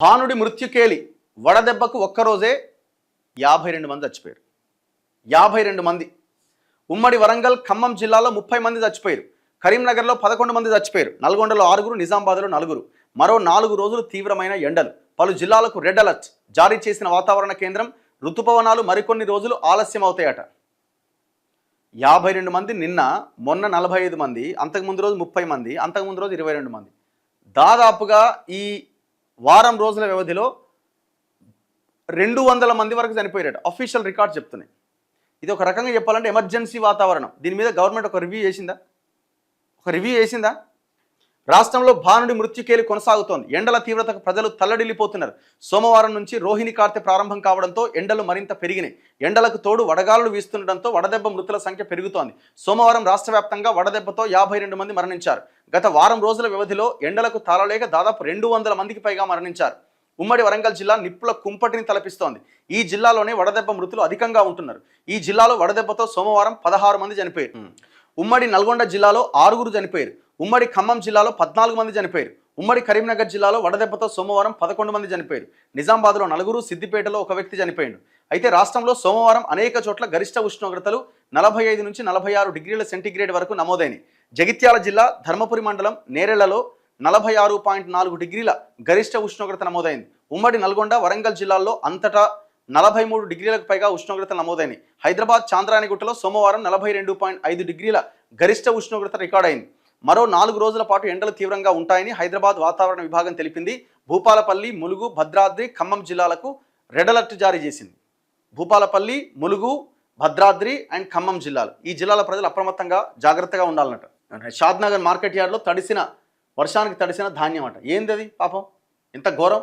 భానుడి మృత్యుకేలి వడదెబ్బకు ఒక్కరోజే 52 మంది చచ్చిపోయారు. 52 మంది. ఉమ్మడి వరంగల్ ఖమ్మం జిల్లాలో 30 మంది చచ్చిపోయారు. కరీంనగర్లో 11 మంది చచ్చిపోయారు. నల్గొండలో 6, నిజామాబాద్లో 4. మరో 4 రోజులు తీవ్రమైన ఎండలు. పలు జిల్లాలకు రెడ్ అలర్ట్ జారీ చేసిన వాతావరణ కేంద్రం. ఋతుపవనాలు మరికొన్ని రోజులు ఆలస్యం అవుతాయట. 52 మంది నిన్న, మొన్న 45 మంది, అంతకుముందు రోజు 30 మంది, అంతకుముందు రోజు 22 మంది. దాదాపుగా ఈ వారం రోజుల వ్యవధిలో 200 మంది వరకు చనిపోయారట. అఫీషియల్ రికార్డ్ చెప్తున్నాయి. ఇది ఒక రకంగా చెప్పాలంటే ఎమర్జెన్సీ వాతావరణం. దీని మీద గవర్నమెంట్ ఒక రివ్యూ చేసిందా? రాష్ట్రంలో భానుడి మృత్యుకేలి కొనసాగుతోంది. ఎండల తీవ్రతకు ప్రజలు తల్లడిల్లిపోతున్నారు. సోమవారం నుంచి రోహిణి కార్తె ప్రారంభం కావడంతో ఎండలు మరింత పెరిగినాయి. ఎండలకు తోడు వడగాలులు వీస్తుండటంతో వడదెబ్బ మృతుల సంఖ్య పెరుగుతోంది. సోమవారం రాష్ట్ర వ్యాప్తంగా వడదెబ్బతో 52 మంది మరణించారు. గత వారం రోజుల వ్యవధిలో ఎండలకు తాళలేక దాదాపు 200 మందికి పైగా మరణించారు. ఉమ్మడి వరంగల్ జిల్లా నిప్పుల కుంపటిని తలపిస్తోంది. ఈ జిల్లాలోనే వడదెబ్బ మృతులు అధికంగా ఉంటున్నారు. ఈ జిల్లాలో వడదెబ్బతో సోమవారం 16 మంది చనిపోయారు. ఉమ్మడి నల్గొండ జిల్లాలో 6 చనిపోయారు. ఉమ్మడి ఖమ్మం జిల్లాలో 14 మంది చనిపోయారు. ఉమ్మడి కరీంనగర్ జిల్లాలో వడదెబ్బతో సోమవారం 11 మంది చనిపోయారు. నిజామాబాద్లో 4, సిద్దిపేటలో 1 వ్యక్తి చనిపోయాడు. అయితే రాష్ట్రంలో సోమవారం అనేక చోట్ల గరిష్ట ఉష్ణోగ్రతలు 45 నుంచి 46 డిగ్రీల సెంటీగ్రేడ్ వరకు నమోదైనాయి. జగిత్యాల జిల్లా ధర్మపురి మండలం నేరెళ్లలో 46.4 డిగ్రీల గరిష్ట ఉష్ణోగ్రత నమోదైంది. ఉమ్మడి నల్గొండ, వరంగల్ జిల్లాల్లో అంతటా 43 డిగ్రీలకు పైగా ఉష్ణోగ్రతలు నమోదైనాయి. హైదరాబాద్ చాంద్రాయణగుట్టలో సోమవారం 42.5 డిగ్రీల గరిష్ట ఉష్ణోగ్రత రికార్డైంది. మరో 4 రోజుల పాటు ఎండలు తీవ్రంగా ఉంటాయని హైదరాబాద్ వాతావరణ విభాగం తెలిపింది. భూపాలపల్లి, ములుగు, భద్రాద్రి, ఖమ్మం జిల్లాలకు రెడ్ అలర్ట్ జారీ చేసింది. భూపాలపల్లి, ములుగు, భద్రాద్రి అండ్ ఖమ్మం జిల్లాలు, ఈ జిల్లాల ప్రజలు అప్రమత్తంగా జాగ్రత్తగా ఉండాలన్నట. షాద్నగర్ మార్కెట్ యార్డ్లో వర్షానికి తడిసిన ధాన్యం అట. ఏంది అది పాపం, ఎంత ఘోరం.